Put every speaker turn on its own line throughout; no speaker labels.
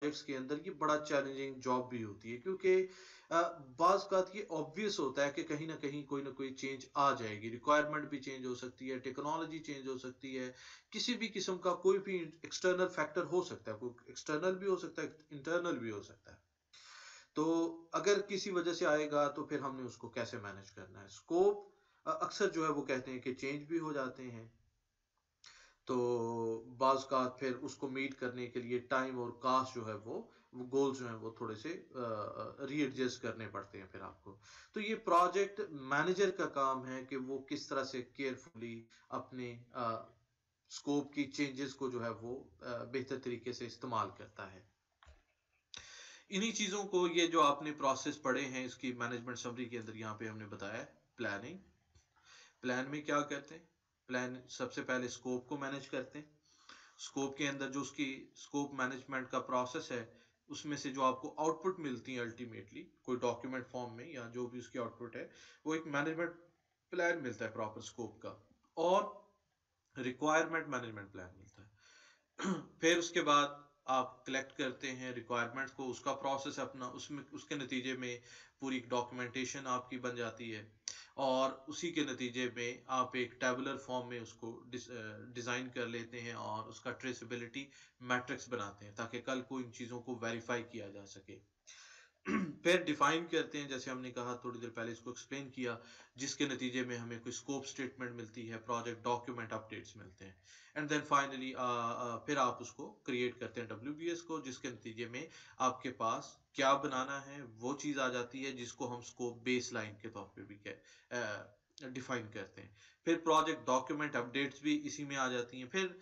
Projects के अंदर ये बड़ा चैलेंजिंग जॉब भी होती है, क्योंकि बाज़ औक़ात ये ऑब्वियस होता है कि कहीं न कहीं कोई न कोई चेंज आ जाएगी, रिक्वायरमेंट भी चेंज हो सकती है, टेक्नोलॉजी चेंज हो सकती है, किसी भी किस्म का कोई भी एक्सटर्नल फैक्टर हो सकता है, कोई एक्सटर्नल भी हो सकता है, इंटरनल भी हो सकता है। तो अगर किसी वजह से आएगा तो फिर हमने उसको कैसे मैनेज करना है। स्कोप अक्सर जो है वो कहते हैं कि चेंज भी हो जाते हैं, तो बाज़ औक़ात फिर उसको मीट करने के लिए टाइम और कॉस्ट जो है वो गोल्स जो हैं वो थोड़े से रीएडजस्ट करने पड़ते हैं फिर आपको। तो ये प्रोजेक्ट मैनेजर का काम है कि वो किस तरह से केयरफुली अपने स्कोप की चेंजेस को जो है वो बेहतर तरीके से इस्तेमाल करता है। इन्हीं चीज़ों को, ये जो आपने प्रोसेस पढ़े हैं इसकी मैनेजमेंट समरी के अंदर यहाँ पे हमने बताया है प्लानिंग। प्लान में क्या करते हैं? प्लान सबसे पहले स्कोप को मैनेज करते हैं। स्कोप के अंदर जो उसकी स्कोप मैनेजमेंट का प्रोसेस है, उसमें से जो आपको आउटपुट मिलती है अल्टीमेटली कोई डॉक्यूमेंट फॉर्म में या जो भी उसकी आउटपुट है, वो एक मैनेजमेंट प्लान मिलता है प्रॉपर स्कोप का, और रिक्वायरमेंट मैनेजमेंट प्लान मिलता है। फिर उसके बाद आप कलेक्ट करते हैं रिक्वायरमेंट्स को, उसका प्रोसेस अपना, उसमें उसके नतीजे में पूरी डॉक्यूमेंटेशन आपकी बन जाती है, और उसी के नतीजे में आप एक टेबुलर फॉर्म में उसको डिज़ाइन कर लेते हैं और उसका ट्रेसेबिलिटी मैट्रिक्स बनाते हैं ताकि कल को इन चीज़ों को वेरीफाई किया जा सके। फिर डिफाइन करते हैं, जैसे हमने कहा थोड़ी देर पहले इसको एक्सप्लेन किया, जिसके नतीजे में हमें कोई स्कोप स्टेटमेंट मिलती है, प्रोजेक्ट डॉक्यूमेंट अपडेट्स मिलते हैं, एंड देन फाइनली फिर आप उसको क्रिएट करते हैं डब्ल्यूबीएस को, जिसके नतीजे में आपके पास क्या बनाना है वो चीज़ आ जाती है, जिसको हम स्कोप बेस लाइन के तौर पे भी डिफाइन करते हैं। फिर प्रोजेक्ट डॉक्यूमेंट अपडेट्स भी इसी में आ जाती हैं। फिर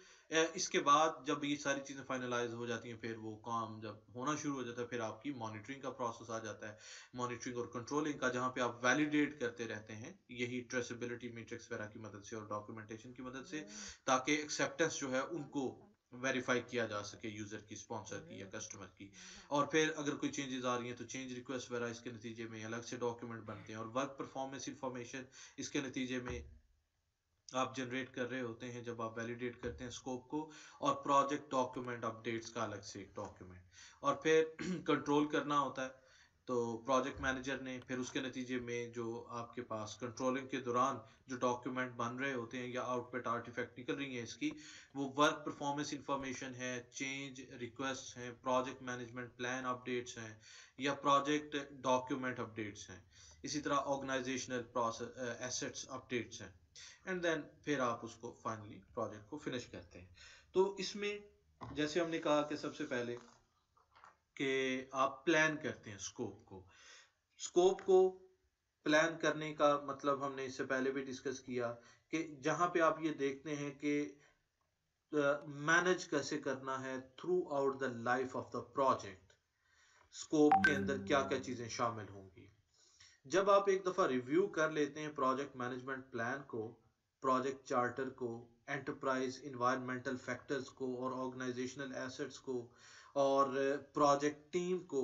इसके बाद जब ये सारी चीज़ें फाइनलाइज हो जाती हैं, फिर वो काम जब होना शुरू हो जाता है, फिर आपकी मॉनिटरिंग का प्रोसेस आ जाता है, मॉनिटरिंग और कंट्रोलिंग का, जहाँ पे आप वैलिडेट करते रहते हैं यही ट्रेसेबिलिटी मैट्रिक्स वगैरह की मदद से और डॉक्यूमेंटेशन की मदद से, ताकि एक्सेप्टेंस जो है उनको वेरीफाई किया जा सके, यूजर की, स्पॉन्सर की या कस्टमर की। और फिर अगर कोई चेंजेस आ रही हैं तो चेंज रिक्वेस्ट वगैरह इसके नतीजे में अलग से डॉक्यूमेंट बनते हैं, और वर्क परफॉर्मेंस इंफॉर्मेशन इसके नतीजे में आप जनरेट कर रहे होते हैं जब आप वैलिडेट करते हैं स्कोप को, और प्रोजेक्ट डॉक्यूमेंट अपडेट्स का अलग से एक डॉक्यूमेंट, और फिर कंट्रोल करना होता है तो प्रोजेक्ट मैनेजर ने, फिर उसके नतीजे में जो आपके पास कंट्रोलिंग के दौरान जो डॉक्यूमेंट बन रहे होते हैं या आउटपुट आर्टिफैक्ट निकल रही है इसकी, वो वर्क परफॉर्मेंस इंफॉर्मेशन है, चेंज रिक्वेस्ट हैं, प्रोजेक्ट मैनेजमेंट प्लान अपडेट्स हैं, या प्रोजेक्ट डॉक्यूमेंट अपडेट्स हैं, इसी तरह ऑर्गेनाइजेशनल प्रोसेस एसेट्स अपडेट्स हैं, एंड देन फिर आप उसको फाइनली प्रोजेक्ट को फिनिश करते हैं। तो इसमें जैसे हमने कहा कि सबसे पहले कि आप प्लान करते हैं स्कोप को। स्कोप को प्लान करने का मतलब हमने इससे पहले भी डिस्कस किया कि जहाँ पे आप ये देखते हैं कि मैनेज कैसे करना है through out the life of the project, scope के अंदर क्या क्या चीज़ें शामिल होंगी। जब आप एक दफ़ा रिव्यू कर लेते हैं प्रोजेक्ट मैनेजमेंट प्लान को, प्रोजेक्ट चार्टर को, एंटरप्राइज इन्वायरमेंटल फैक्टर्स को, और ऑर्गेनाइजेशनल एसेट्स को, और प्रोजेक्ट टीम को,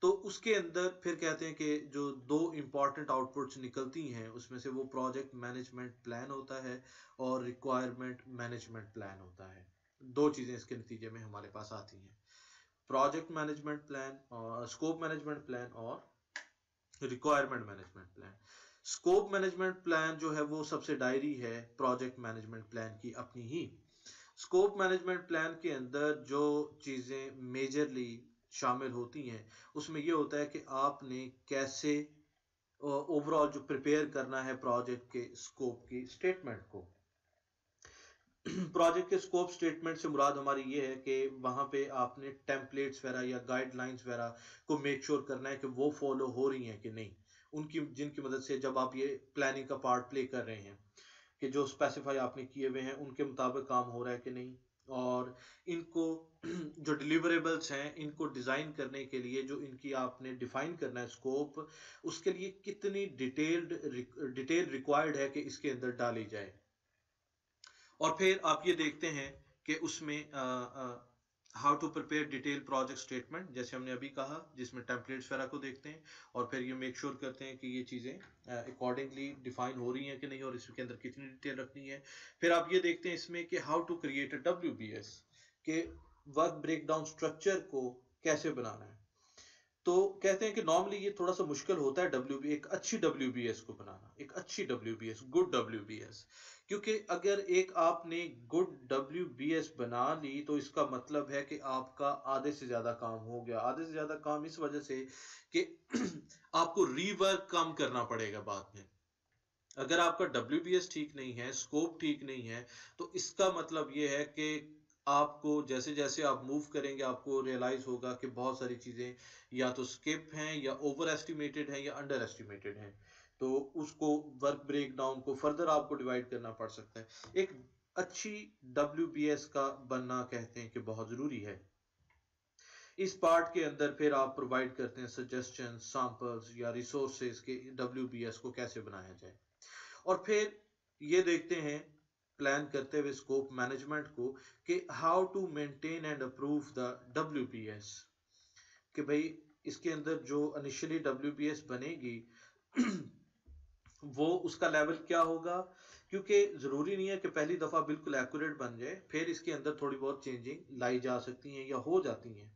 तो उसके अंदर फिर कहते हैं कि जो दो इम्पॉर्टेंट आउटपुट्स निकलती हैं उसमें से वो प्रोजेक्ट मैनेजमेंट प्लान होता है और रिक्वायरमेंट मैनेजमेंट प्लान होता है। दो चीज़ें इसके नतीजे में हमारे पास आती हैं, प्रोजेक्ट मैनेजमेंट प्लान और स्कोप मैनेजमेंट प्लान और requirement management plan. Scope management plan जो है वो सबसे डायरी है प्रोजेक्ट मैनेजमेंट प्लान की अपनी ही। स्कोप मैनेजमेंट प्लान के अंदर जो चीज़ें मेजरली शामिल होती हैं उसमें ये होता है कि आपने कैसे ओवरऑल जो प्रिपेयर करना है प्रोजेक्ट के स्कोप की स्टेटमेंट को। प्रोजेक्ट के स्कोप स्टेटमेंट से मुराद हमारी ये है कि वहाँ पे आपने टेम्पलेट्स वगैरह या गाइडलाइंस वगैरह को मेक श्योर करना है कि वो फॉलो हो रही हैं कि नहीं, उनकी जिनकी मदद से जब आप ये प्लानिंग का पार्ट प्ले कर रहे हैं कि जो स्पेसिफाई आपने किए हुए हैं उनके मुताबिक काम हो रहा है कि नहीं, और इनको जो डिलीवरेबल्स हैं इनको डिज़ाइन करने के लिए जो इनकी आपने डिफाइन करना है स्कोप, उसके लिए कितनी डिटेल रिक्वायर्ड है कि इसके अंदर डाली जाए। और फिर आप ये देखते हैं कि उसमें how to prepare detail project statement, जैसे हमने अभी कहा, जिसमें टेम्पलेट्स वगैरह को देखते हैं और फिर ये मेक श्योर करते हैं कि ये चीज़ें अकॉर्डिंगली डिफाइन हो रही हैं कि नहीं और इसके अंदर कितनी डिटेल रखनी है। फिर आप ये देखते हैं इसमें कि how to create a WBS, के वर्क ब्रेकडाउन स्ट्रक्चर को कैसे बनाना है। तो कहते हैं कि नॉर्मली ये थोड़ा-सा मुश्किल होता है डब्ल्यूबी एक अच्छी डब्ल्यूबीएस को बनाना, एक अच्छी डब्ल्यूबीएस, गुड डब्ल्यूबीएस। क्योंकि अगर एक आपने गुड डब्ल्यूबीएस बना ली तो इसका मतलब है कि आपका आधे से ज़्यादा काम हो गया। आधे से ज़्यादा काम इस वजह से कि आपको रीवर्क कम करना पड़ेगा बाद में। अगर आपका डब्ल्यूबीएस ठीक नहीं है, स्कोप ठीक नहीं है, तो इसका मतलब ये है कि आपको जैसे-जैसे आप मूव करेंगे, आपको रियलाइज़ होगा कि बहुत सारी चीज़ें या तो स्किप हैं या ओवर एस्टिमेटेड हैं या अंडर एस्टिमेटेड हैं। तो उसको वर्क ब्रेकडाउन को फर्दर आपको डिवाइड करना पड़ सकता है। एक अच्छी डब्ल्यूबीएस का बनना कहते हैं कि बहुत ज़रूरी है। इस पार्ट के अंदर फिर आप प्रोवाइड करते हैं सजेशंस, सैंपल्स या रिसोर्सेज़ के डब्ल्यूबीएस को कैसे बनाया जाए। और फिर ये देखते हैं प्लान करते हुए स्कोप मैनेजमेंट को कि how to maintain and approve the WPS कि भाई इसके अंदर जो इनिशियली डब्ल्यूपीएस बनेगी वो उसका लेवल क्या होगा, क्योंकि ज़रूरी नहीं है कि पहली दफ़ा बिल्कुल एक्यूरेट बन जाए, फिर इसके अंदर थोड़ी बहुत चेंजिंग लाई जा सकती हैं या हो जाती हैं।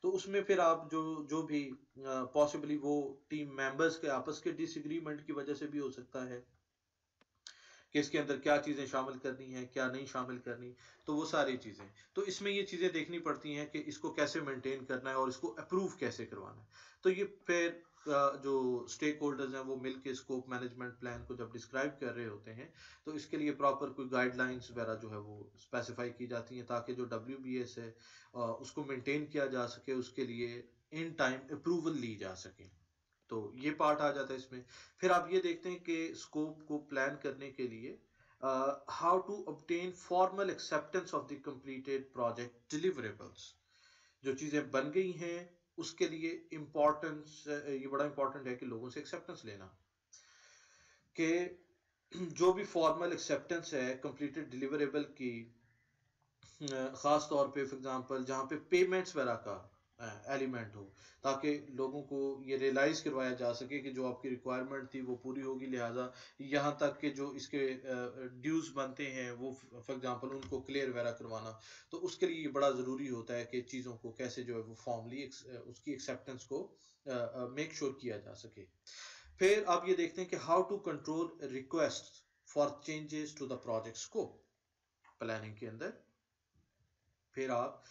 तो उसमें फिर आप जो जो भी पॉसिबली वो टीम मेंबर्स के आपस के डिसएग्रीमेंट की वजह से भी हो सकता है कि इसके अंदर क्या चीज़ें शामिल करनी है, क्या नहीं शामिल करनी, तो वो सारी चीज़ें। तो इसमें ये चीज़ें देखनी पड़ती हैं कि इसको कैसे मेंटेन करना है और इसको अप्रूव कैसे करवाना है। तो ये फिर जो स्टेक होल्डर्स हैं वो मिलके स्कोप मैनेजमेंट प्लान को जब डिस्क्राइब कर रहे होते हैं, तो इसके लिए प्रॉपर कोई गाइडलाइंस वगैरह जो है वो स्पेसिफाई की जाती हैं ताकि जो डब्ल्यूबीएस है उसको मेंटेन किया जा सके, उसके लिए इन टाइम अप्रूवल ली जा सके। तो ये पार्ट आ जाता है इसमें। फिर आप ये देखते हैं कि स्कोप को प्लान करने के लिए how to obtain formal acceptance of the completed project deliverables. जो चीज़ें बन गई हैं उसके लिए इम्पोर्टेंस, ये बड़ा इंपॉर्टेंट है कि लोगों से एक्सेप्टेंस लेना कि जो भी फॉर्मल एक्सेप्टेंस है कंप्लीटेड डिलीवरेबल की, ख़ास तौर पे फॉर एग्जांपल जहाँ पे पेमेंट्स वगैरह का एलिमेंट हो, ताकि लोगों को ये रियलाइज़ करवाया जा सके कि जो आपकी रिक्वायरमेंट थी वो पूरी होगी, लिहाजा यहाँ तक कि जो इसके ड्यूज़ बनते हैं वो फॉर एग्जांपल उनको क्लियर वगैरह करवाना। तो उसके लिए ये बड़ा ज़रूरी होता है कि चीज़ों को कैसे जो है वो फॉर्मली उसकी एक्सेप्टेंस को मेक श्योर किया जा सके। फिर आप ये देखते हैं कि how to control request for changes to the project scope planning के अंदर। फिर आप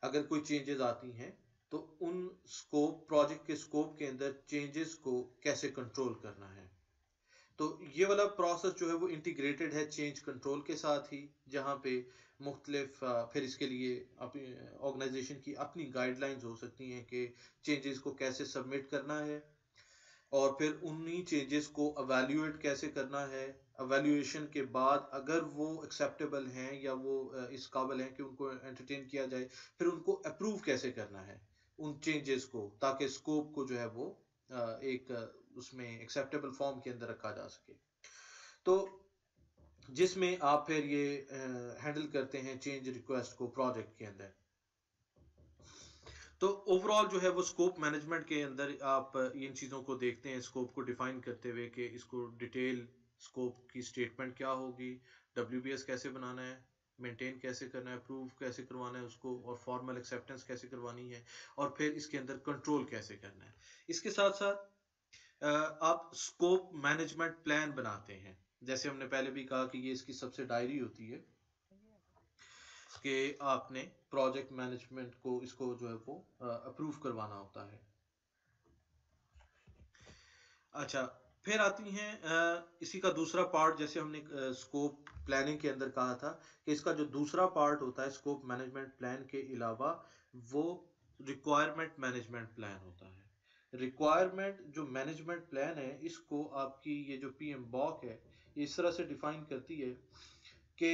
अगर कोई चेंजेस आती हैं तो उन स्कोप प्रोजेक्ट के स्कोप के अंदर चेंजेस को कैसे कंट्रोल करना है। तो ये वाला प्रोसेस जो है वो इंटीग्रेटेड है चेंज कंट्रोल के साथ ही, जहाँ पे मुख्तलिफ फिर इसके लिए अपनी ऑर्गेनाइजेशन की अपनी गाइडलाइंस हो सकती हैं कि चेंजेस को कैसे सबमिट करना है और फिर उन्हीं चेंजेस को एवेल्युएट कैसे करना है। एवेल्युएशन के बाद अगर वो एक्सेप्टेबल हैं या वो इस काबिल हैं कि उनको एंटरटेन किया जाए, फिर उनको अप्रूव कैसे करना है उन चेंजेस को, ताकि स्कोप को जो है वो एक उसमें एक्सेप्टेबल फॉर्म के अंदर रखा जा सके। तो जिसमें आप फिर ये हैंडल करते हैं चेंज रिक्वेस्ट को प्रोजेक्ट के अंदर। तो ओवरऑल जो है वो स्कोप मैनेजमेंट के अंदर आप इन चीज़ों को देखते हैं स्कोप को डिफाइन करते हुए कि इसको डिटेल स्कोप की स्टेटमेंट क्या होगी, डब्ल्यूबीएस कैसे बनाना है, मेंटेन कैसे करना है, अप्रूव कैसे करवाना है उसको और फॉर्मल एक्सेप्टेंस कैसे करवानी है और फिर इसके अंदर कंट्रोल कैसे करना है। इसके साथ साथ आप स्कोप मैनेजमेंट प्लान बनाते हैं। जैसे हमने पहले भी कहा कि ये इसकी सबसे डायरी होती है कि आपने प्रोजेक्ट मैनेजमेंट को इसको जो है वो अप्रूव करवाना होता है। अच्छा, फिर आती हैं इसी का दूसरा पार्ट, जैसे हमने स्कोप प्लानिंग के अंदर कहा था कि इसका जो दूसरा पार्ट होता है स्कोप मैनेजमेंट प्लान के अलावा, वो रिक्वायरमेंट मैनेजमेंट प्लान होता है। रिक्वायरमेंट जो मैनेजमेंट प्लान है इसको आपकी ये जो पीएम बॉक है इस तरह से डिफाइन करती है कि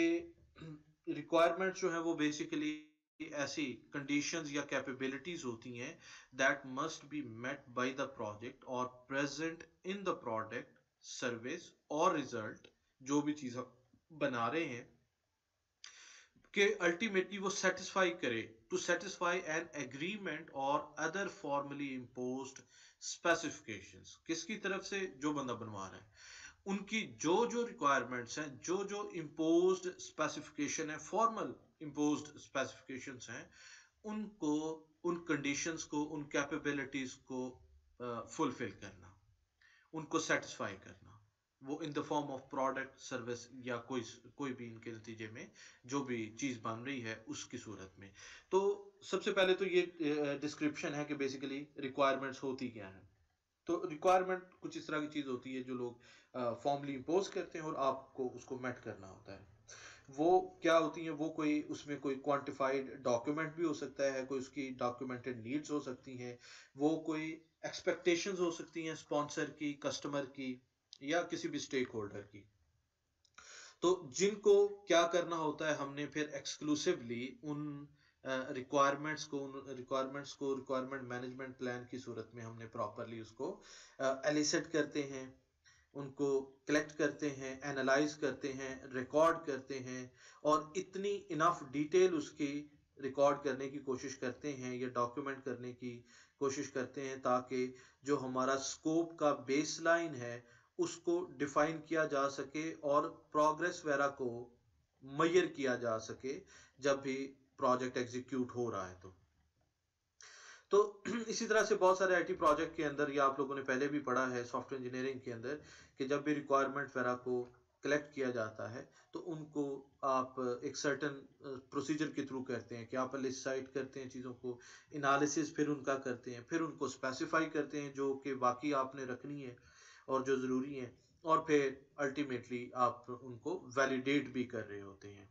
रिक्वायरमेंट जो है वो बेसिकली ऐसी कंडीशंस या कैपेबिलिटीज होती हैं that must be met by the project और present in the product, service और रिजल्ट, जो भी चीज हम बना रहे हैं कि अल्टीमेटली वो सेटिस्फाई करे, टू सेटिस्फाई एन एग्रीमेंट और अदर फॉर्मली इम्पोज्ड स्पेसिफिकेशंस। किसकी तरफ से? जो बंदा बनवा रहा है उनकी जो जो रिक्वायरमेंट्स हैं, जो जो इम्पोज्ड स्पेसिफिकेशन है, फॉर्मल इम्पोज्ड स्पेसिफिकेशंस हैं, उनको, उन कंडीशंस को, उन कैपेबिलिटीज को फुलफिल करना, उनको सेटिस्फाई करना, वो in the form of product, service या कोई भी इनके नतीजे में जो भी चीज़ बन रही है उसकी सूरत में। तो सबसे पहले तो ये डिस्क्रिप्शन है कि बेसिकली रिक्वायरमेंट्स होती क्या है। तो रिक्वायरमेंट कुछ इस तरह की चीज़ होती है जो लोग फॉर्मली इम्पोज करते हैं और आपको उसको मेट करना होता है। वो क्या होती हैं, वो कोई उसमें कोई क्वांटिफाइड डॉक्यूमेंट भी हो सकता है, कोई उसकी डॉक्यूमेंटेड नीड्स हो सकती हैं, वो कोई एक्सपेक्टेशंस हो सकती हैं स्पॉन्सर की, कस्टमर की या किसी भी स्टेक होल्डर की। तो जिनको क्या करना होता है, हमने फिर एक्सक्लूसिवली उन रिक्वायरमेंट मैनेजमेंट प्लान की सूरत में हमने प्रॉपरली उसको एलिसिट करते हैं, उनको कलेक्ट करते हैं, एनालाइज करते हैं, रिकॉर्ड करते हैं और इतनी इनफ डिटेल उसकी रिकॉर्ड करने की कोशिश करते हैं या डॉक्यूमेंट करने की कोशिश करते हैं ताकि जो हमारा स्कोप का बेसलाइन है उसको डिफाइन किया जा सके और प्रोग्रेस वगैरह को मेजर किया जा सके जब भी प्रोजेक्ट एग्जीक्यूट हो रहा है। तो इसी तरह से बहुत सारे आईटी प्रोजेक्ट के अंदर, या आप लोगों ने पहले भी पढ़ा है सॉफ्टवेयर इंजीनियरिंग के अंदर, कि जब भी रिक्वायरमेंट वगैरह को कलेक्ट किया जाता है तो उनको आप एक सर्टन प्रोसीजर के थ्रू करते हैं कि आप लिस्ट साइट करते हैं चीज़ों को, एनालिसिस फिर उनका करते हैं, फिर उनको स्पेसिफाई करते हैं जो कि वाकई आपने रखनी है और जो ज़रूरी है, और फिर अल्टीमेटली आप उनको वैलिडेट भी कर रहे होते हैं।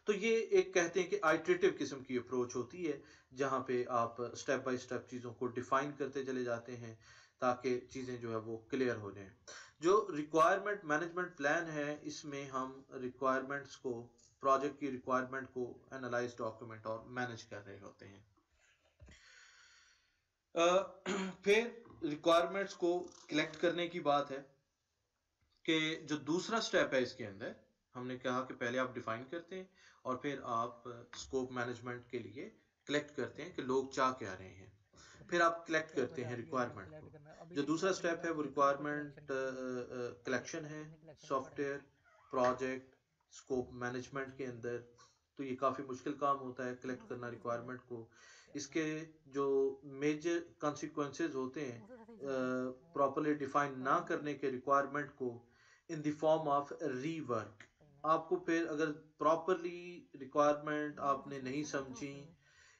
तो ये एक कहते हैं कि आइटरेटिव किस्म की अप्रोच होती है जहाँ पे आप स्टेप बाय स्टेप चीज़ों को डिफाइन करते चले जाते हैं ताकि चीज़ें जो है वो क्लियर हो जाएं। जो रिक्वायरमेंट मैनेजमेंट प्लान है इसमें हम रिक्वायरमेंट्स को, प्रोजेक्ट की रिक्वायरमेंट को एनालाइज, डॉक्यूमेंट और मैनेज कर रहे होते हैं। फिर रिक्वायरमेंट्स को कलेक्ट करने की बात है कि जो दूसरा स्टेप है इसके अंदर, हमने कहा कि पहले आप डिफाइन करते हैं और फिर आप स्कोप मैनेजमेंट के लिए कलेक्ट करते हैं कि लोग चाह क्या रहे हैं, फिर आप कलेक्ट करते हैं रिक्वायरमेंट को। जो दूसरा स्टेप है वो रिक्वायरमेंट कलेक्शन है सॉफ्टवेयर प्रोजेक्ट स्कोप मैनेजमेंट के अंदर। तो ये काफ़ी मुश्किल काम होता है कलेक्ट करना रिक्वायरमेंट को। इसके जो मेजर कॉन्सिक्वेंसेज होते हैं प्रॉपरली डिफाइन ना करने के रिक्वायरमेंट को in the form of rework. आपको फिर अगर प्रॉपरली रिक्वायरमेंट आपने नहीं समझी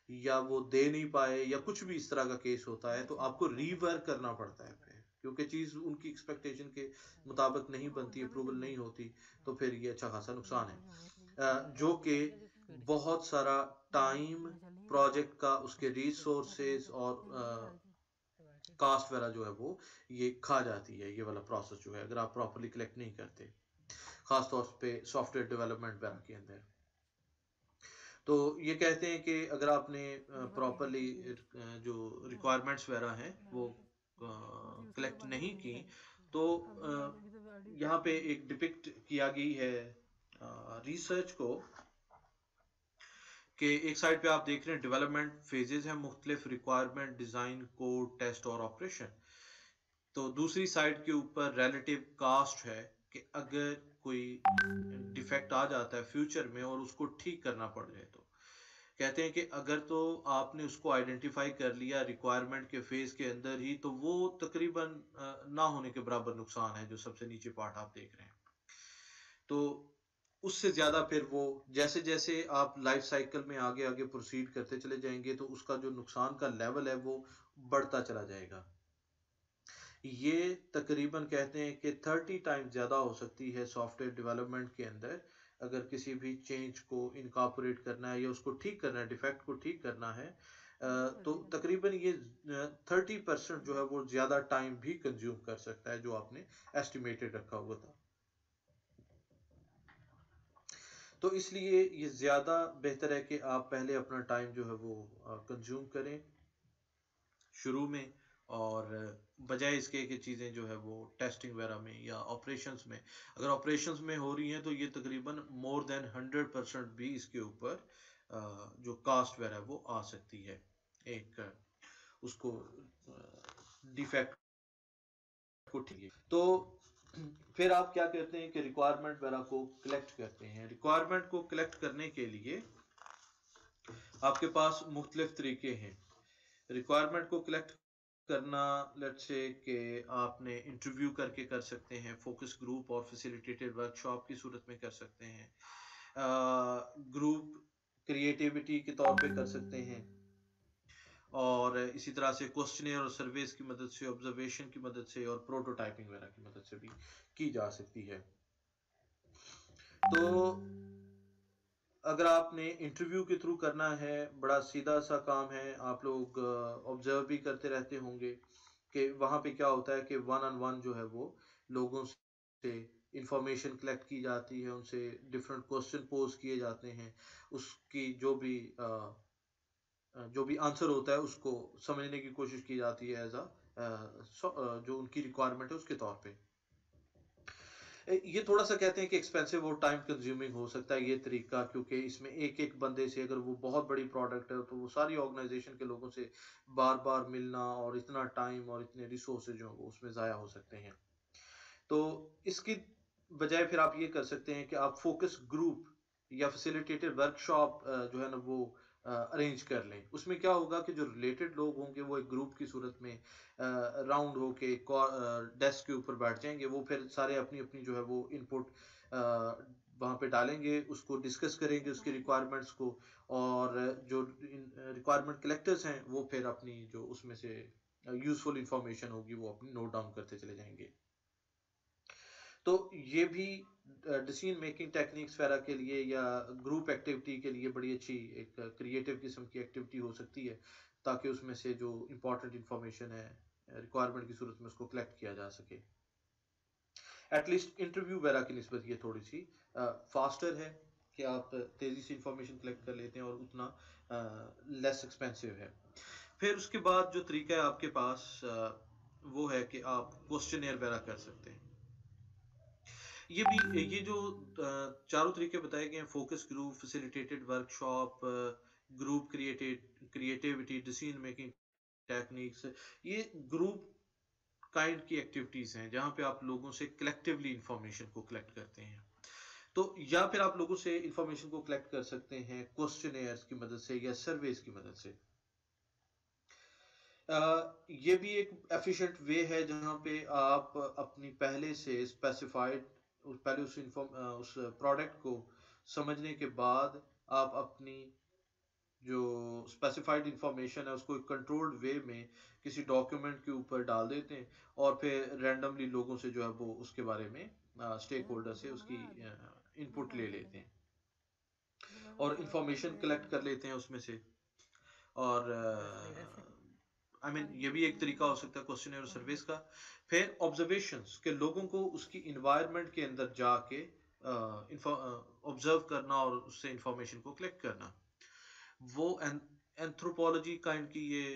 या वो दे नहीं पाए या कुछ भी इस तरह का केस होता है तो आपको रीवर्क करना पड़ता है फिर, क्योंकि चीज़ उनकी एक्सपेक्टेशन के मुताबिक नहीं बनती, अप्रूवल नहीं होती, तो फिर ये अच्छा खासा नुकसान है जो कि बहुत सारा टाइम, प्रोजेक्ट का उसके रिसोर्सेज और कास्ट वगैरह जो है वो ये खा जाती है, ये वाला प्रोसेस जो है अगर आप प्रॉपरली कलेक्ट नहीं करते, खासतौर पे सॉफ्टवेयर डेवलपमेंट वगैरह के अंदर। तो ये कहते हैं कि अगर आपने प्रॉपरली जो रिक्वायरमेंट्स वगैरह हैं वो कलेक्ट नहीं की तो यहाँ पे एक डिपिक्ट किया गई है रिसर्च को कि एक साइड पे आप देख रहे हैं डेवलपमेंट फेजेस हैं मुख्तलिफ, रिक्वायरमेंट, डिज़ाइन, कोड, टेस्ट और ऑपरेशन। तो दूसरी साइड के ऊपर रिलेटिव कास्ट है कि अगर कोई डिफेक्ट आ जाता है फ्यूचर में और उसको ठीक करना पड़ जाए तो कहते हैं कि अगर तो आपने उसको आइडेंटिफाई कर लिया रिक्वायरमेंट के फेज के अंदर ही तो वो तकरीबन ना होने के बराबर नुकसान है, जो सबसे नीचे पार्ट आप देख रहे हैं। तो उससे ज़्यादा फिर वो जैसे जैसे आप लाइफ साइकिल में आगे आगे प्रोसीड करते चले जाएंगे तो उसका जो नुकसान का लेवल है वो बढ़ता चला जाएगा। ये तकरीबन कहते हैं कि 30 टाइम्स ज़्यादा हो सकती है सॉफ्टवेयर डेवलपमेंट के अंदर अगर किसी भी चेंज को इनकॉर्पोरेट करना है या उसको ठीक करना है, डिफेक्ट को ठीक करना है तो तकरीबन ये 30% जो है वो ज़्यादा टाइम भी कंज्यूम कर सकता है जो आपने एस्टिमेटेड रखा हुआ था। तो इसलिए ये ज़्यादा बेहतर है कि आप पहले अपना टाइम जो है वो कंज्यूम करें शुरू में, और बजाय इसके कि चीज़ें जो है वो टेस्टिंग वगैरह में या ऑपरेशंस में, अगर ऑपरेशंस में हो रही हैं तो ये तकरीबन मोर देन 100% भी इसके ऊपर जो कास्ट वगैरह वो आ सकती है एक उसको डिफेक्ट को ठीक। तो फिर आप क्या करते हैं कि रिक्वायरमेंट वगैरह को कलेक्ट करते हैं। रिक्वायरमेंट को कलेक्ट करने के लिए आपके पास मुख्तलिफ तरीके हैं रिक्वायरमेंट को कलेक्ट करना। लेट्स से कि आपने इंटरव्यू करके कर सकते हैं, फोकस ग्रुप और फैसिलिटेटेड वर्कशॉप की सूरत में कर सकते हैं, ग्रुप क्रिएटिविटी के तौर पे कर सकते हैं, और इसी तरह से क्वेश्चनेयर और सर्वेस की मदद से, ऑब्जर्वेशन की मदद से और प्रोटोटाइपिंग वगैरह की मदद से भी की जा सकती है। तो अगर आपने इंटरव्यू के थ्रू करना है, बड़ा सीधा सा काम है। आप लोग ऑब्जर्व भी करते रहते होंगे कि वहाँ पे क्या होता है कि वन ऑन वन जो है वो लोगों से इंफॉर्मेशन कलेक्ट की जाती है, उनसे डिफरेंट क्वेश्चन पोज किए जाते हैं, उसकी जो भी आंसर होता है उसको समझने की कोशिश की जाती है एज जो उनकी रिक्वायरमेंट है उसके तौर पे। ये थोड़ा-सा कहते हैं कि एक्सपेंसिव और टाइम कंज्यूमिंग हो सकता है ये तरीका, क्योंकि इसमें एक-एक बंदे से अगर वो बहुत बड़ी प्रोडक्ट है तो वो सारी ऑर्गेनाइजेशन के लोगों से बार-बार मिलना और इतना टाइम और इतने रिसोर्सेज जो हैं वो उसमें ज़ाया हो सकते हैं। तो इसकी बजाय फिर आप ये कर सकते हैं कि आप फोकस ग्रुप या फैसिलिटेटेड वर्कशॉप जो है ना वो अरेंज कर लें। उसमें क्या होगा कि जो रिलेटेड लोग होंगे वो एक ग्रुप की सूरत में राउंड होके डेस्क के ऊपर बैठ जाएंगे। वो फिर सारे अपनी-अपनी जो है वो इनपुट वहाँ पे डालेंगे, उसको डिस्कस करेंगे उसकी रिक्वायरमेंट्स को, और जो रिक्वायरमेंट कलेक्टर्स हैं वो फिर अपनी जो उसमें से यूज़फुल इंफॉर्मेशन होगी वो अपनी नोट डाउन करते चले जाएँगे। तो ये भी डिसीजन मेकिंग टेक्निक्स वगैरह के लिए या ग्रुप एक्टिविटी के लिए बड़ी अच्छी एक क्रिएटिव किस्म की एक्टिविटी हो सकती है, ताकि उसमें से जो इम्पोर्टेंट इंफॉर्मेशन है रिक्वायरमेंट की सूरत में उसको कलेक्ट किया जा सके। एटलीस्ट इंटरव्यू वगैरह की निस्बत ये थोड़ी सी फास्टर है कि आप तेज़ी से इंफॉर्मेशन कलेक्ट कर लेते हैं और उतना लेस एक्सपेंसिव है। फिर उसके बाद जो तरीका है आपके पास वो है कि आप क्वेश्चनेयर वगैरह कर सकते हैं। ये जो चारों तरीके बताए गए हैं, focus group, facilitated workshop, group creativity, decision making techniques, ये ग्रुप काइंड की एक्टिविटीज हैं जहां पे आप लोगों से कलेक्टिवली इंफॉर्मेशन को कलेक्ट करते हैं। तो या फिर आप लोगों से इंफॉर्मेशन को कलेक्ट कर सकते हैं क्वेश्चनेयर्स की मदद से या सर्वेस की मदद से। ये भी एक एफिशिएंट वे है जहाँ पे आप अपनी पहले से स्पेसिफाइड पहले उस प्रोडक्ट को समझने के बाद आप अपनी जो स्पेसिफाइड इंफॉर्मेशन है उसको एक कंट्रोल्ड वे में किसी डॉक्यूमेंट के ऊपर डाल देते हैं, और फिर रैंडमली लोगों से जो है वो उसके बारे में स्टेक होल्डर से उसकी इनपुट ले लेते हैं और इंफॉर्मेशन कलेक्ट कर लेते हैं उसमें से। और ये भी एक तरीका हो सकता है क्वेश्चन और सर्विस का। फिर ऑब्जर्वेशंस के लोगों को उसकी इन्वायरमेंट के अंदर जाके ऑब्जर्व करना और उससे इंफॉर्मेशन को कलेक्ट करना। वो एंथ्रोपोलॉजी काइंड की ये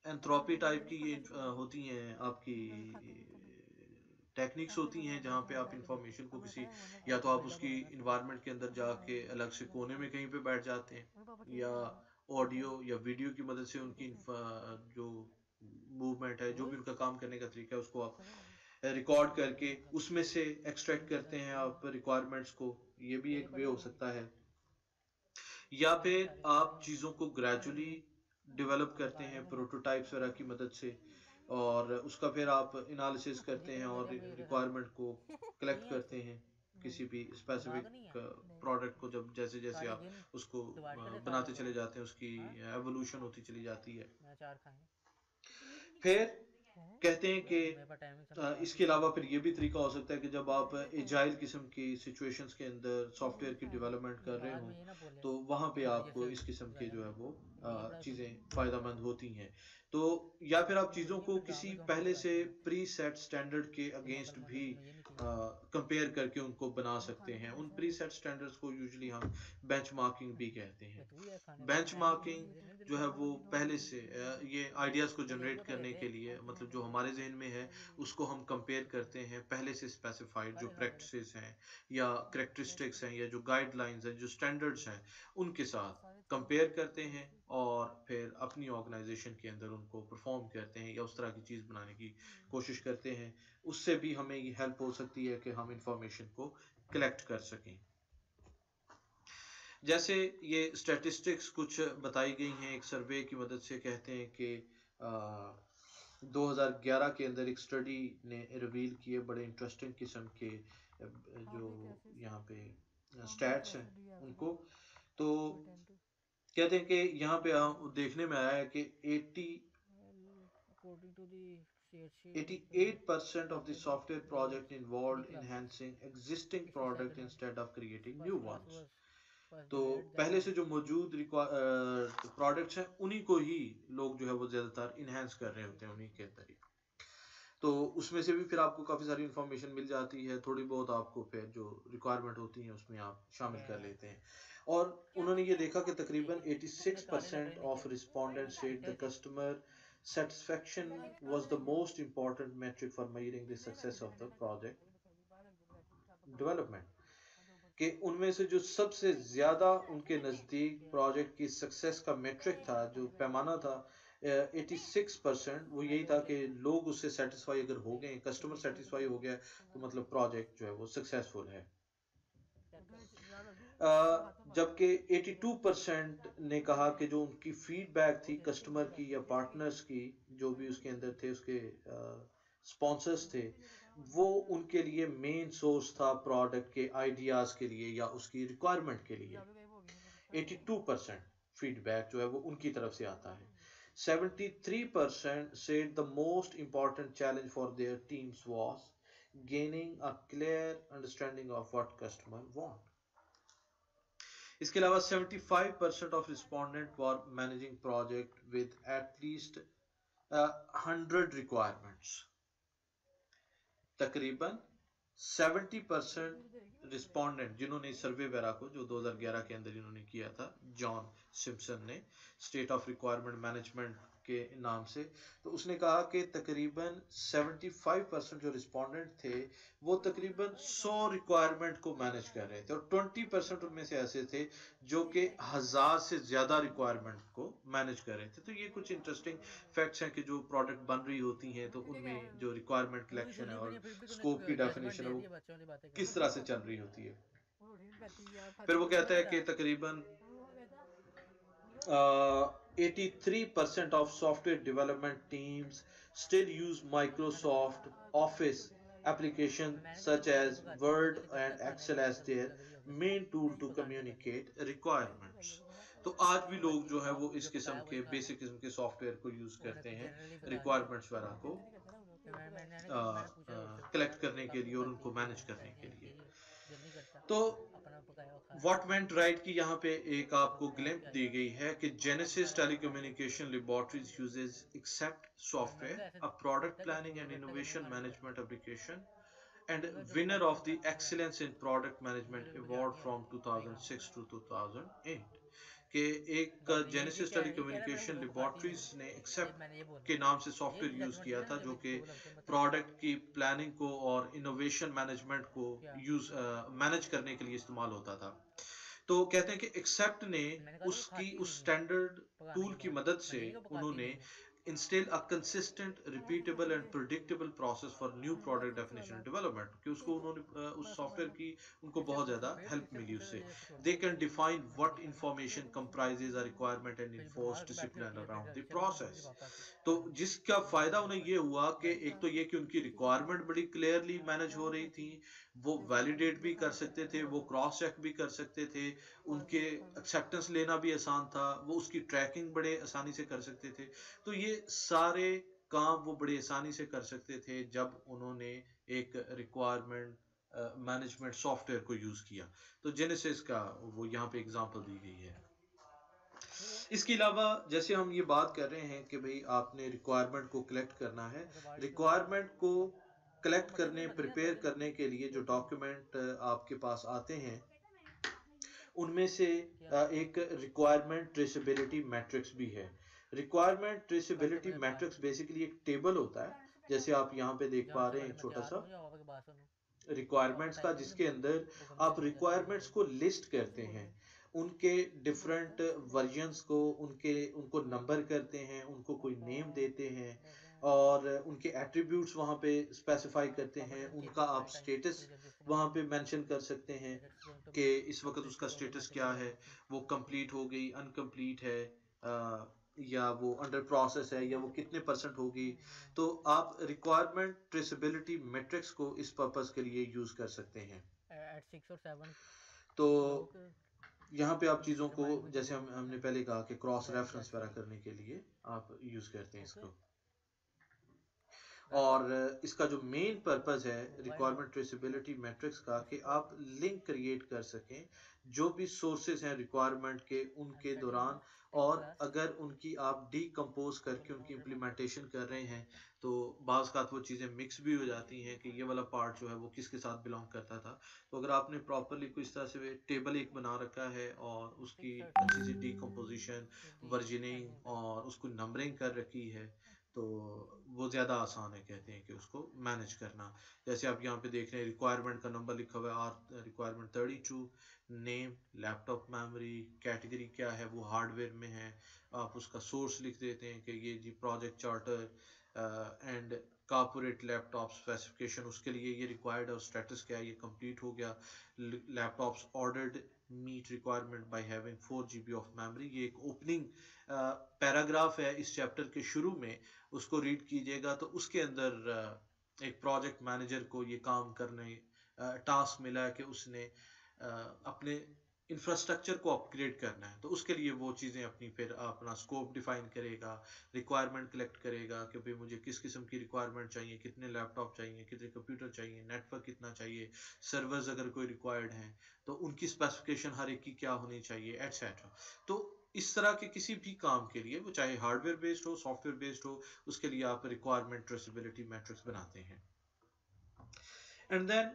एंथ्रोपी टाइप की ये होती हैं आपकी टेक्निक्स होती हैं जहाँ पे आप इंफॉर्मेशन को किसी, या तो आप उसकी इन्वायरमेंट के अंदर जाके अलग से कोने में कहीं पे बैठ जाते हैं, या ऑडियो या वीडियो की मदद से उनकी जो मूवमेंट है, जो भी उनका काम करने का तरीका है उसको आप रिकॉर्ड करके उसमें से एक्सट्रैक्ट करते हैं आप रिक्वायरमेंट्स को। ये भी एक वे हो सकता है। या फिर आप चीज़ों को ग्रेजुअली डेवलप करते हैं प्रोटोटाइप्स वगैरह की मदद से, और उसका फिर आप एनालिसिस करते हैं और रिक्वायरमेंट को कलेक्ट करते हैं किसी भी स्पेसिफिक प्रोडक्ट को, जब जैसे जैसे आप उसको बनाते चले जाते हैं उसकी एवोल्यूशन होती चली जाती है। फिर कहते हैं कि इसके अलावा फिर ये भी तरीका हो सकता है कि जब आप एजाइल किस्म की सिचुएशंस के अंदर सॉफ्टवेयर की डेवलपमेंट कर रहे हों, तो वहाँ पे आपको इस किस्म के जो है वो चीज़ें फ़ायदेमंद होती हैं। तो या फिर आप चीज़ों को किसी पहले से प्री सेट स्टैंडर्ड के अगेंस्ट भी कंपेयर करके उनको बना सकते हैं। उन प्री सेट स्टैंडर्ड्स को यूजुअली हम बेंचमार्किंग भी कहते हैं। बेंचमार्किंग जो है वो पहले से ये आइडियाज़ को जनरेट करने के लिए, मतलब जो हमारे ज़हन में है उसको हम कंपेयर करते हैं पहले से स्पेसिफाइड जो प्रैक्टिसेस हैं या करैक्टरिस्टिक्स हैं या जो गाइडलाइंस हैं, जो स्टैंडर्ड्स हैं, उनके साथ कंपेयर करते हैं और फिर अपनी ऑर्गेनाइजेशन के अंदर उनको परफॉर्म करते हैं या उस तरह की चीज़ बनाने की कोशिश करते हैं। उससे भी हमें ये हेल्प हो सकती है कि हम इंफॉर्मेशन को कलेक्ट कर सकें। जैसे ये स्टैटिस्टिक्स कुछ बताई गई हैं एक सर्वे की मदद से, कहते हैं कि 2011 के अंदर एक स्टडी ने रिवील किए बड़े इंटरेस्टिंग किस्म के जो यहाँ पे स्टैट्स हैं उनको। तो कहते हैं कि यहाँ पे देखने में आया है कि 88% of the software project involved enhancing existing product instead of creating new ones। तो पहले से जो मौजूद प्रोडक्ट्स हैं उन्हीं को ही लोग जो है वो ज्यादातर इनहेंस कर रहे होते हैं उन्हीं के अंदर ही। तो उसमें से भी फिर आपको काफी सारी इंफॉर्मेशन मिल जाती है, थोड़ी बहुत आपको फिर जो रिक्वायरमेंट होती है उसमें आप शामिल कर लेते हैं। और उन्होंने ये देखा कि तकरीबन 86% of respondent said the customer satisfaction was the most important metric for measuring the success of the project development। कि उनमें से जो सबसे ज्यादा उनके नजदीक प्रोजेक्ट की सक्सेस का मेट्रिक था, जो पैमाना था 86%, वो यही था कि लोग उससे सेटिस्फाई अगर हो गए, कस्टमर सेटिस्फाई हो गया, तो मतलब प्रोजेक्ट जो है वो सक्सेसफुल है। जबकि 82% ने कहा कि जो उनकी फीडबैक थी कस्टमर की या पार्टनर्स की, जो भी उसके अंदर थे, उसके स्पॉन्सर्स थे, वो उनके लिए मेन सोर्स था प्रोडक्ट के आइडियाज के लिए या उसकी रिक्वायरमेंट के लिए। 82% फीडबैक जो है वो उनकी तरफ से आता है। 73% said the most important challenge for their teams was gaining a clear understanding of what customer want। इसके अलावा 75% of respondent were managing project with at least 100 requirements. तकरीबन 70% रिस्पोंडेंट जिन्होंने सर्वे वेरा को जो 2011 के अंदर इन्होंने किया था, जॉन सिम्पसन ने, स्टेट ऑफ रिक्वायरमेंट मैनेजमेंट के नाम से, तो उसने कहा कि तकरीबन 75% जो रिस्पोंडेंट थे वो तकरीबन 100 रिक्वायरमेंट को मैनेज कर रहे थे, और 20% उनमें से ऐसे थे जो कि 1000 से ज्यादा रिक्वायरमेंट को मैनेज कर रहे थे। तो ये कुछ इंटरेस्टिंग फैक्ट्स हैं कि जो प्रोडक्ट बन रही होती हैं तो उनमें जो रिक्वायरमेंट कलेक्शन है और स्कोप की डेफिनेशन है वो किस तरह से चल रही होती है। फिर वो कहता है कि तकरीबन 83% of software development teams still use Microsoft Office applications such as Word and Excel as their main tool to communicate requirements। तो आज भी लोग जो है वो इस किस्म के बेसिक किस्म के सॉफ्टवेयर को यूज करते हैं रिक्वायरमेंट्स वगैरह को कलेक्ट करने के लिए और उनको मैनेज करने के लिए। तो व्हाट वेंट राइट की यहाँ पे एक आपको ग्लिम्प दी गई है कि Genesis telecommunication laboratories uses accept software, a product planning and innovation management application and winner of the Excellence in Product Management Award from 2006 to 2008। कि एक जेनेसिस टेलीकम्युनिकेशन लेबोरेटरीज ने एक्सेप्ट के नाम से सॉफ्टवेयर यूज किया था जो कि प्रोडक्ट की प्लानिंग को और इनोवेशन मैनेजमेंट को यूज मैनेज करने के लिए इस्तेमाल होता था। तो कहते हैं कि एक्सेप्ट ने उसकी उस स्टैंडर्ड टूल की मदद से उन्होंने instill a consistent repeatable and predictable process for new product definition and development, कि उसको उन्होंने उस सॉफ्टवेयर की उनको बहुत ज़्यादा हेल्प मिली उससे। They can define what information comprises a requirement and enforce discipline around the process। तो जिसका फायदा उन्हें ये हुआ कि एक तो ये कि उनकी रिक्वायरमेंट बड़ी क्लियरली मैनेज हो रही थी, वो वैलिडेट भी कर सकते थे, वो क्रॉस चेक भी कर सकते थे, उनके एक्सेप्टेंस लेना भी आसान था, वो उसकी ट्रैकिंग बड़े आसानी से कर सकते थे। तो ये सारे काम वो बड़ी आसानी से कर सकते थे जब उन्होंने एक रिक्वायरमेंट मैनेजमेंट सॉफ्टवेयर को यूज किया। तो जेनेसिस का वो यहाँ पे एग्जांपल दी गई है। इसके अलावा जैसे हम ये बात कर रहे हैं कि भाई आपने रिक्वायरमेंट को कलेक्ट करना है, रिक्वायरमेंट को कलेक्ट करने प्रिपेयर करने के लिए जो डॉक्यूमेंट आपके पास आते हैं उनमें से एक रिक्वायरमेंट ट्रेसेबिलिटी मैट्रिक्स भी है। रिक्वायरमेंट ट्रेसेबिलिटी मैट्रिक्स बेसिकली एक टेबल होता है, जैसे आप यहाँ पे देख पा रहे हैं, एक छोटा सा रिक्वायरमेंट्स का, जिसके अंदर आप रिक्वायरमेंट्स को लिस्ट करते हैं, उनके डिफरेंट वर्जन्स को उनको नंबर करते हैं, उनको कोई नेम देते हैं, और उनके एट्रीब्यूट्स वहाँ पे स्पेसिफाई करते हैं,
competent
उनका
cases
आप
like time
status
series existing
वहाँ पे
problem
मेंशन कर सकते हैं
whether it's going to
कि
be
इस वक्त उसका
completely
स्टेटस
automatic
क्या
or
है,
manually.
वो कंप्लीट हो गई, अनकम्प्लीट है, या वो अंडर प्रोसेस है, या वो कितने परसेंट होगी। तो आप रिक्वायरमेंट ट्रेसेबिलिटी मैट्रिक्स को इस पर्पस के लिए यूज कर सकते हैं।
At 6 or 7
तो
लोग
यहाँ पे आप चीज़ों को,
रिमाइंड मुझे
जैसे
दो
हमने
हाँ
पहले कहा कि क्रॉस रेफरेंस वगैरह
जैसे
करने के लिए आप यूज करते हैं
ओके
इसको। और इसका जो मेन पर्पस है
why not
requirement traceability matrix का, कि आप लिंक क्रिएट कर सकें जो भी सोर्सेज हैं रिक्वायरमेंट के
I'm
उनके
studying
दौरान।
in
और
class
अगर उनकी आप डीकम्पोज करके
will
उनकी
not remember
इम्प्लीमेंटेशन कर रहे हैं,
okay
तो बाज़ का वो चीज़ें मिक्स भी हो जाती हैं कि ये वाला पार्ट जो है वो किसके साथ बिलोंग करता था। तो अगर आपने प्रॉपरली कोई इस तरह से टेबल एक बना रखा है और उसकी अच्छी सी
6:30
decomposition,
is the ending
versioning
time
और उसको नंबरिंग कर रखी है, तो वो ज़्यादा आसान है, कहते हैं कि उसको मैनेज करना। जैसे आप यहाँ पे देख रहे हैं रिक्वायरमेंट का नंबर लिखा हुआ है, R requirement 32, name, laptop memory, category क्या है, वो हार्डवेयर में है। आप उसका सोर्स लिख देते हैं कि ये जी project charter and corporate laptop specification, उसके लिए ये रिक्वायर्ड है और स्टेटस क्या है, ये कंप्लीट हो गया। Laptops ordered meet requirement by having 4 GB of memory, ये एक ओपनिंग पैराग्राफ है इस चैप्टर के शुरू में, उसको रीड कीजिएगा। तो उसके अंदर एक प्रोजेक्ट मैनेजर को ये काम करने टास्क मिला है कि उसने अपने इंफ्रास्ट्रक्चर को अपग्रेड करना है। तो उसके लिए वो चीज़ें अपनी फिर अपना स्कोप डिफाइन करेगा, रिक्वायरमेंट कलेक्ट करेगा कि भाई मुझे किस किस्म की रिक्वायरमेंट चाहिए, कितने लैपटॉप चाहिए, कितने कंप्यूटर चाहिए, नेटवर्क कितना चाहिए, सर्वर्स अगर कोई रिक्वायर्ड हैं तो उनकी स्पेसिफिकेशन हर एक की क्या होनी चाहिए, एटसेट्रा। तो इस तरह के किसी भी काम के लिए, वो चाहे हार्डवेयर बेस्ड हो, सॉफ्टवेयर बेस्ड हो, उसके लिए आप रिक्वायरमेंट ट्रेसेबिलिटी मैट्रिक्स बनाते हैं। एंड देन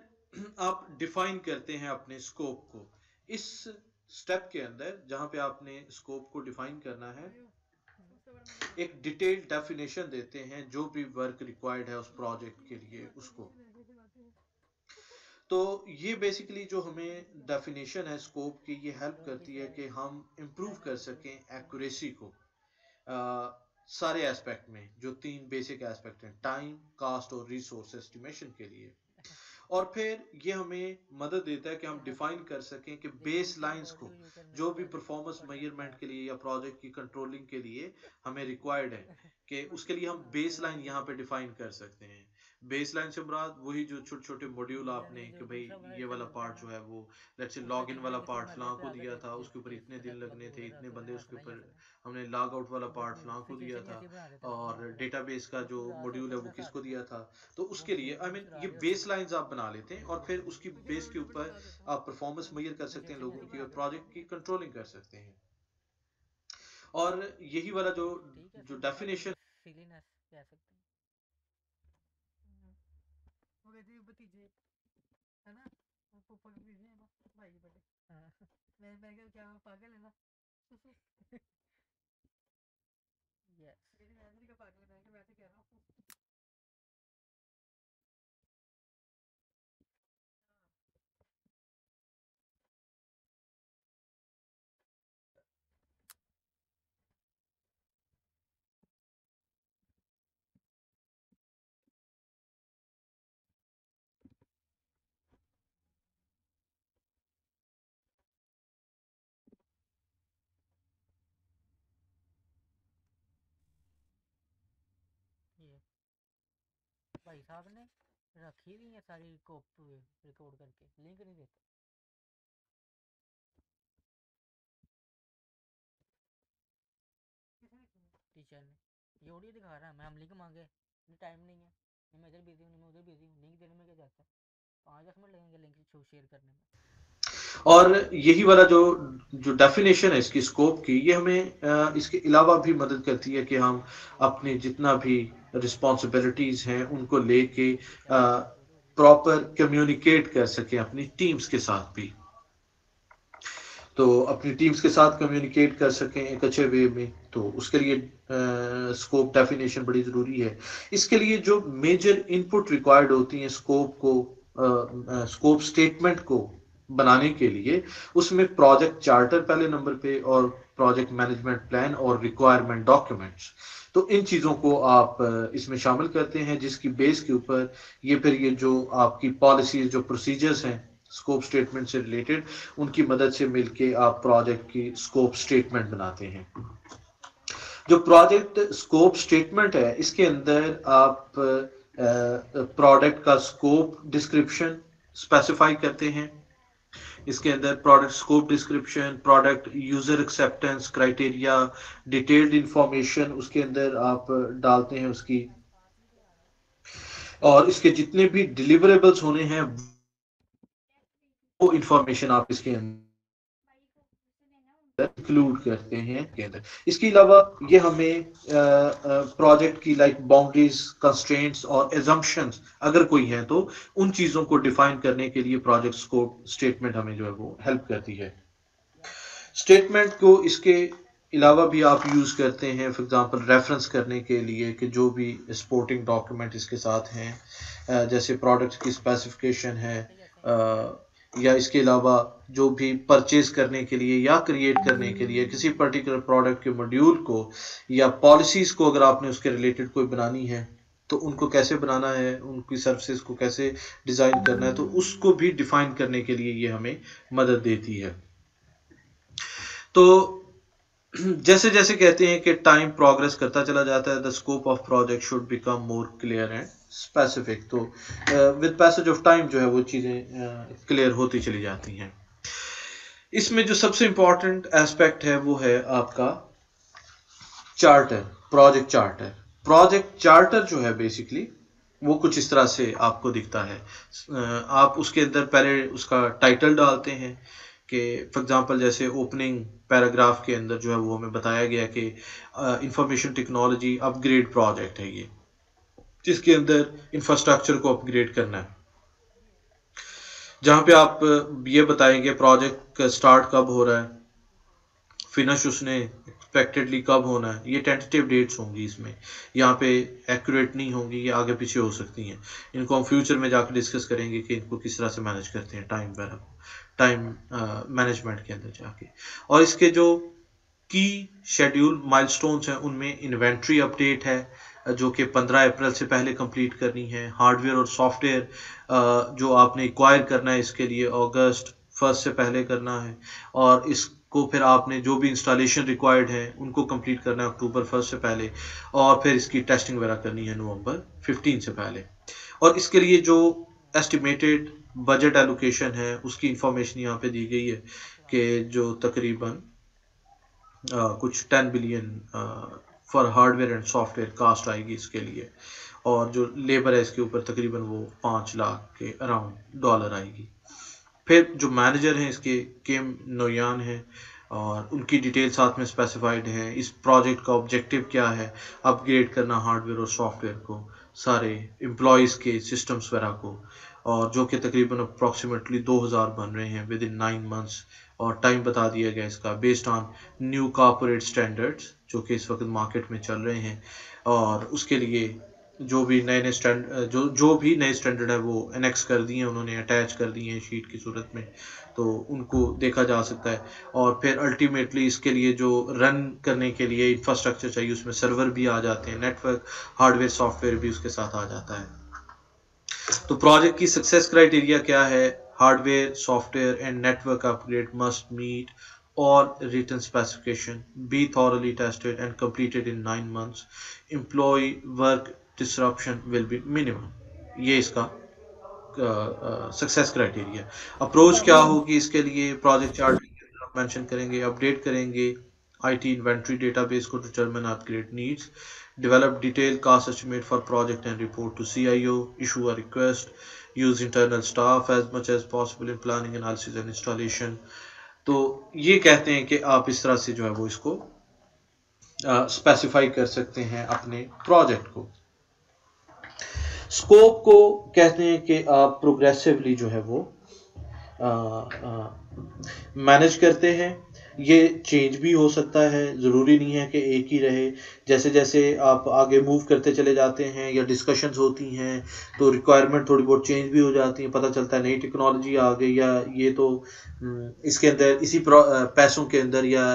आप डिफाइन करते हैं अपने स्कोप को। इस स्टेप के अंदर जहां पे आपने स्कोप को डिफाइन करना है, एक डिटेल्ड डेफिनेशन देते हैं जो भी वर्क रिक्वायर्ड है उस प्रोजेक्ट के लिए उसको। तो ये बेसिकली जो हमें डेफिनेशन है स्कोप की, ये हेल्प
don't be
करती है
shy
कि हम इम्प्रूव
try not
कर
to do it
सकें
don't be shy
एक्यूरेसी को। सारे एस्पेक्ट में, जो 3 बेसिक एस्पेक्ट हैं, टाइम, कास्ट और रिसोर्स एस्टिमेशन के लिए। और फिर ये हमें मदद देता है कि हम
yeah
डिफाइन कर सकें कि
they
base
don't care
lines
about
को,
you can
जो
make
भी
that
performance
person
measurement
mad
के लिए या प्रोजेक्ट की कंट्रोलिंग के लिए हमें रिक्वायर्ड है, कि उसके लिए हम बेस लाइन यहाँ पे डिफाइन कर सकते हैं। बेस लाइन से मुराद वही जो छोटे छोटे मॉड्यूल
देन
आपने,
ये
कि
जो
भाई
दूसरा बंदा
ये
जैसे
वाला
मिलता है
पार्ट जो
ना
है वो लेट्स से
उसमें
लॉग इन
किसी
वाला
ना किसी
पार्ट
मैटर
फलां
पे
को
आके
दिया था, उसके ऊपर
केस
इतने दिन
मतलब
लगने थे,
वगैरह
इतने बंदे उसके
हंसना ही
ऊपर,
हंसना है
हमने लॉग आउट वाला
बट
पार्ट फलां को दिया
सिचुएशन ही
था।
ऐसी बना देता है बंदा
और
पागल
डेटाबेस का जो
उसको उदास
मॉड्यूल
होके
है वो
बंदा
किसको
हंसाता है
दिया था। तो
वो
उसके लिए
सेम
आई मीन
मुस्कुरा
ये
रहे होते
बेस
हैं
लाइंस आप बना लेते हैं और फिर उसकी बेस के ऊपर आप परफॉर्मेंस मेजर कर सकते हैं
सिचुएशन
लोगों
ऐसी
की
बना
और
देता है
प्रोजेक्ट की कंट्रोलिंग कर सकते हैं। और यही वाला जो
ठीक है
जो
समझा
डेफिनेशन।
बस सिलीनेस कह सकते हैं वो कहती है भतीजे है ना वो फूफा के बीवी है ना भाई के बेटे हाँ मैं क्या क्या पागल है ना यस मेरी मैं का पागल है मैं तो कह रहा हूँ ये भाई साहब ने रखी हुई है सारी कॉपी रिकॉर्ड करके लिंक नहीं देते टीचर ने ये ऑडियो दिखा रहा है मैं हम लिंक मांगे नहीं टाइम नहीं है नहीं मैं इधर बिजी हूँ नहीं मैं उधर बिजी हूँ लिंक देने में क्या जाता है 5-10 मिनट लगेंगे लिंक शेयर करने में
और यही वाला जो जो डेफिनेशन है इसकी स्कोप की, ये हमें इसके अलावा भी मदद करती है कि हम अपने जितना भी रिस्पॉन्सिबिलिटीज हैं उनको लेके
ये चैट रिकॉर्ड हो रही है
प्रॉपर कम्युनिकेट कर सकें अपनी टीम्स के साथ भी। तो अपनी टीम्स के साथ कम्युनिकेट कर सकें एक अच्छे वे में, तो उसके लिए स्कोप डेफिनेशन बड़ी ज़रूरी है। इसके लिए जो मेजर इनपुट रिक्वायर्ड होती हैं स्कोप को, स्कोप स्टेटमेंट को बनाने के लिए उसमें प्रोजेक्ट चार्टर पहले नंबर पे और प्रोजेक्ट मैनेजमेंट प्लान और रिक्वायरमेंट डॉक्यूमेंट्स, तो इन चीज़ों को आप इसमें शामिल करते हैं, जिसकी बेस के ऊपर ये जो आपकी पॉलिसीज जो प्रोसीजर्स हैं स्कोप स्टेटमेंट से रिलेटेड, उनकी मदद से मिलके आप प्रोजेक्ट की स्कोप स्टेटमेंट बनाते हैं। जो प्रोजेक्ट स्कोप स्टेटमेंट है इसके अंदर आप प्रोडक्ट का स्कोप डिस्क्रिप्शन स्पेसिफाई करते हैं। इसके अंदर product scope description, product user acceptance criteria, detailed information उसके अंदर आप डालते हैं उसकी, और इसके जितने भी डिलीवरेबल्स होने हैं वो इंफॉर्मेशन आप इसके अंदर इंक्लूड करते हैं के अंदर। इसके अलावा ये हमें प्रोजेक्ट की लाइक बाउंड्रीज, कंस्ट्रेंट्स और एजम्पशंस अगर कोई है तो उन चीज़ों को डिफाइन करने के लिए प्रोजेक्ट स्कोप स्टेटमेंट हमें जो है वो हेल्प करती है। स्टेटमेंट को इसके अलावा भी आप यूज़ करते हैं फॉर एग्जांपल रेफरेंस करने के लिए कि जो भी सपोर्टिंग डॉक्यूमेंट इसके साथ हैं, जैसे प्रोडक्ट की स्पेसिफिकेशन है, या इसके अलावा जो भी परचेज करने के लिए या क्रिएट करने के लिए किसी पर्टिकुलर प्रोडक्ट के मॉड्यूल को या पॉलिसीज को अगर आपने उसके रिलेटेड कोई बनानी है तो उनको कैसे बनाना है, उनकी सर्विसेज को कैसे डिज़ाइन करना है, तो उसको भी डिफाइन करने के लिए ये हमें मदद देती है। तो जैसे जैसे कहते हैं कि टाइम प्रोग्रेस करता चला जाता है, the scope of project should become more clear and specific. तो विद पैसेज ऑफ टाइम जो है वो चीज़ें क्लियर होती चली जाती हैं। इसमें जो सबसे इंपॉर्टेंट एस्पेक्ट है वो है आपका charter, project charter. Project charter जो है बेसिकली वो कुछ इस तरह से आपको दिखता है। आप उसके अंदर पहले उसका टाइटल डालते हैं कि फॉर एग्जांपल जैसे ओपनिंग पैराग्राफ के अंदर जो है वो हमें बताया गया कि इंफॉर्मेशन टेक्नोलॉजी अपग्रेड प्रोजेक्ट है ये, जिसके अंदर इंफ्रास्ट्रक्चर को अपग्रेड करना है, जहाँ पे आप ये बताएंगे प्रोजेक्ट का स्टार्ट कब हो रहा है, फिनिश उसने एक्सपेक्टेडली कब होना है। ये टेंटेटिव डेट्स होंगी इसमें, यहाँ पे एक्यूरेट नहीं होंगी, ये आगे पीछे हो सकती हैं। इनको हम फ्यूचर में जाकर डिस्कस करेंगे कि इनको किस तरह से मैनेज करते हैं टाइम मैनेजमेंट के अंदर जाके। और इसके जो की शेड्यूल माइलस्टोन्स हैं उनमें इन्वेंट्री अपडेट है जो कि 15 अप्रैल से पहले कंप्लीट करनी है। हार्डवेयर और सॉफ्टवेयर जो आपने एक्वायर करना है इसके लिए अगस्त 1 से पहले करना है, और इसको फिर आपने जो भी इंस्टॉलेशन रिक्वायर्ड है उनको कंप्लीट करना है अक्टूबर 1 से पहले, और फिर इसकी टेस्टिंग वगैरह करनी है नवंबर 15 से पहले। और इसके लिए जो एस्टिमेटेड बजट एलोकेशन है उसकी इंफॉर्मेशन यहाँ पे दी गई है कि जो तकरीबन कुछ 10 billion for hardware and software cost आएगी इसके लिए, और जो लेबर है इसके ऊपर तकरीबन वो 5 लाख के अराउंड डॉलर आएगी। फिर जो मैनेजर हैं इसके किम नोयान हैं और उनकी डिटेल साथ में स्पेसिफाइड है। इस प्रोजेक्ट का ऑब्जेक्टिव क्या है, अपग्रेड करना हार्डवेयर और सॉफ्टवेयर को, सारे एम्प्लॉयज़ के सिस्टम्स वगैरह को, और जो कि तकरीबन अप्रॉक्सीमेटली 2000 बन रहे हैं विद इन 9 मंथ्स। और टाइम बता दिया गया इसका based on new corporate standards जो कि इस वक्त मार्केट में चल रहे हैं, और उसके लिए जो भी नए स्टैंडर्ड है वो एनेक्स कर दिए हैं उन्होंने, अटैच कर दिए हैं शीट की सूरत में, तो उनको देखा जा सकता है। और फिर अल्टीमेटली इसके लिए जो रन करने के लिए इंफ्रास्ट्रक्चर चाहिए उसमें सर्वर भी आ जाते हैं, नेटवर्क हार्डवेयर सॉफ्टवेयर भी उसके साथ आ जाता है। तो प्रोजेक्ट की सक्सेस क्राइटेरिया क्या है, hardware software and network upgrade must meet all written specification, be thoroughly tested and completed in 9 months. Employee work disruption will be minimum. ये इसका सक्सेस क्राइटेरिया। अप्रोच क्या होगी इसके लिए, प्रोजेक्ट चार्ट आप मेंशन करेंगे, अपडेट करेंगे आईटी इन्वेंट्री डेटाबेस को determine upgrade needs, develop detailed cost estimate for project and report to CIO, issue a request, use internal staff as much as possible in planning analysis and installation। तो ये कहते हैं कि आप इस तरह से जो है वो इसको स्पेसिफाई कर सकते हैं अपने प्रोजेक्ट को। स्कोप को कहते हैं कि आप प्रोग्रेसिवली जो है वो मैनेज करते हैं। ये चेंज भी हो सकता है, ज़रूरी नहीं है कि एक ही रहे। जैसे-जैसे आप आगे मूव करते चले जाते हैं या डिस्कशंस होती हैं, तो रिक्वायरमेंट थोड़ी बहुत चेंज भी हो जाती है, पता चलता है नई टेक्नोलॉजी आ गई या ये तो इसके अंदर इसी पैसों के अंदर या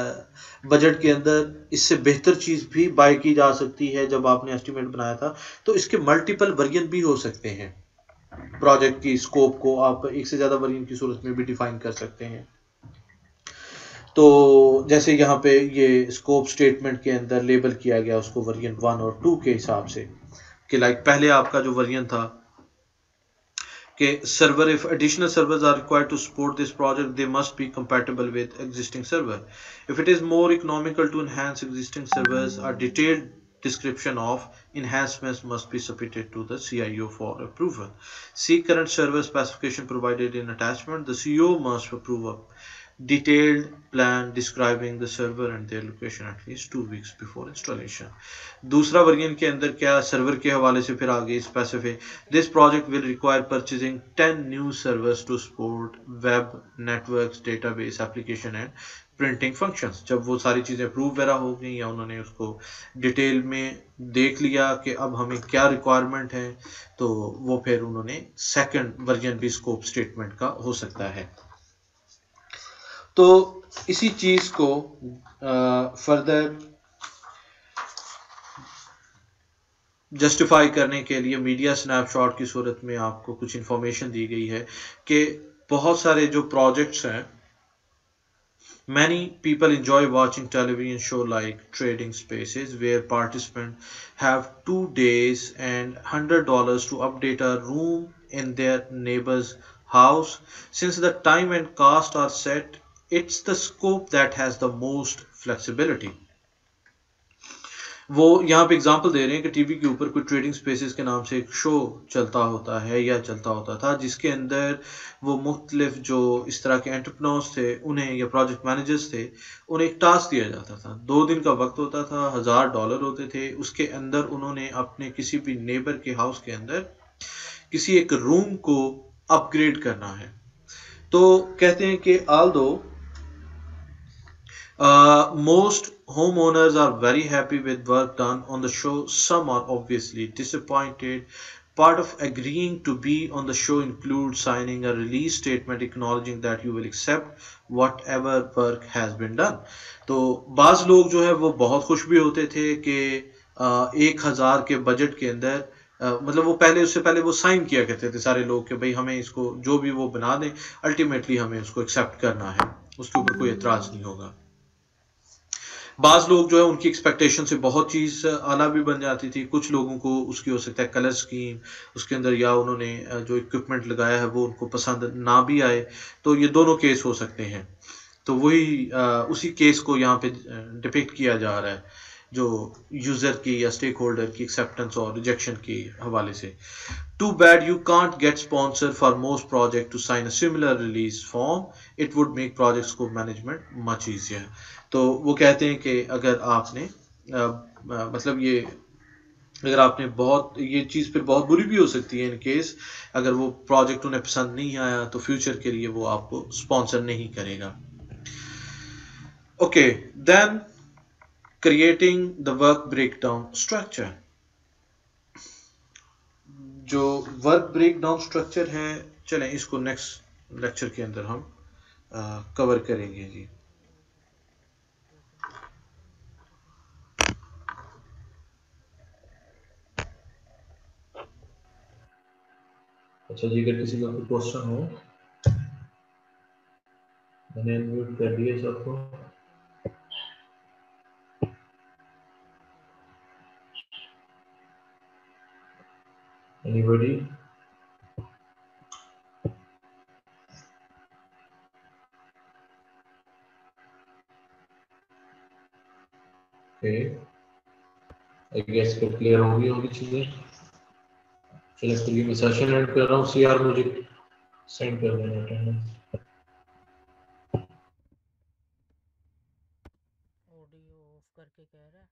बजट के अंदर इससे बेहतर चीज़ भी बाय की जा सकती है जब आपने एस्टिमेट बनाया था। तो इसके मल्टीपल वेरिएंट भी हो सकते हैं। प्रोजेक्ट की स्कोप को आप एक से ज़्यादा वेरिएंट की सूरत में भी डिफाइन कर सकते हैं। तो जैसे यहाँ पे ये स्कोप स्टेटमेंट के अंदर लेबल किया गया उसको वर्जन 1 और 2 के हिसाब से कि लाइक पहले आपका जो वर्जन था कि server, if additional servers are required to support this project, they must be compatible with existing server. If it is more economical to enhance existing servers, a detailed description of enhancements must be submitted to the CIO for approval. See current server specification provided in attachment. The CEO must approve a detailed plan describing the server and their location at least 2 weeks before installation. दूसरा version के अंदर क्या server के हवाले से फिर आगे specify this project will require purchasing 10 new servers to support web networks database application and printing functions. जब वो सारी चीज़ें अप्रूव वगैरह हो गई या उन्होंने उसको डिटेल में देख लिया कि अब हमें क्या रिक्वायरमेंट है, तो वो फिर उन्होंने सेकंड वर्जन भी स्कोप स्टेटमेंट का हो सकता है। तो इसी चीज़ को फर्दर जस्टिफाई करने के लिए मीडिया स्नैपशॉट की सूरत में आपको कुछ इन्फॉर्मेशन दी गई है कि बहुत सारे जो प्रोजेक्ट्स हैं, many people enjoy watching television show like Trading Spaces where participants have 2 days and $100 to update a room in their neighbor's house. Since the time and cost are set, it's the scope that has the most flexibility. वो यहाँ पे example दे रहे हैं कि TV के ऊपर कोई trading spaces के नाम से एक शो चलता होता है या चलता होता था, जिसके अंदर वो मुख्तलिफ जो इस तरह के एंटरप्रेन्योर्स थे उन्हें या प्रोजेक्ट मैनेजर्स थे, उन्हें एक टास्क दिया जाता था। 2 दिन का वक्त होता था, $1000 होते थे। उसके अंदर उन्होंने अपने किसी भी नेबर के हाउस के अंदर किसी एक रूम को अपग्रेड करना है। तो कहते हैं कि ऑल दो most homeowners are very happy with work done on the show. Some are obviously disappointed. Part of agreeing to be on the show includes signing a release statement acknowledging that you will accept whatever work has been done. तो बाज़ लोग जो है वो बहुत खुश भी होते थे कि 1000 के बजट के अंदर मतलब वो पहले उससे पहले वो साइन किया करते थे सारे लोग कि भाई हमें इसको जो भी वो बना दें, अल्टीमेटली हमें उसको एक्सेप्ट करना है, उसके ऊपर कोई एतराज़ नहीं होगा। बाज़ लोग जो है उनकी एक्सपेक्टेशन से बहुत चीज़ आला भी बन जाती थी। कुछ लोगों को उसकी हो सकता है कलर स्कीम उसके अंदर या उन्होंने जो इक्विपमेंट लगाया है वो उनको पसंद ना भी आए, तो ये दोनों केस हो सकते हैं। तो वही उसी केस को यहाँ पे डिपिक्ट किया जा रहा है, जो यूज़र की या स्टेक होल्डर की एक्सेप्टेंस और रिजेक्शन के हवाले से। Too bad you can't get sponsor for most project to sign a similar release form. It would make project scope management much easier. तो वो कहते हैं कि अगर आपने मतलब ये अगर आपने बहुत ये चीज़ फिर बहुत बुरी भी हो सकती है इन केस अगर वो प्रोजेक्ट उन्हें पसंद नहीं आया तो फ्यूचर के लिए वो आपको स्पॉन्सर नहीं करेगा। Okay, then creating the work breakdown structure. जो वर्क ब्रेकडाउन स्ट्रक्चर है, चलें इसको नेक्स्ट लेक्चर के अंदर हम कवर करेंगे जी। अच्छा जी, अगर किसी का कोई क्वेश्चन हो, मैंने अनम्यूट कर दिया सबको। एनीबॉडी? ओके, आई गेस फिर क्लियर हो गई होगी चीजें। चलिए फिर ये मैं सेशन एंड कर रहा हूँ। सीआर मुझे सेंड कर देना अटेंडेंस।
ऑडियो ऑफ करके कह रहा है।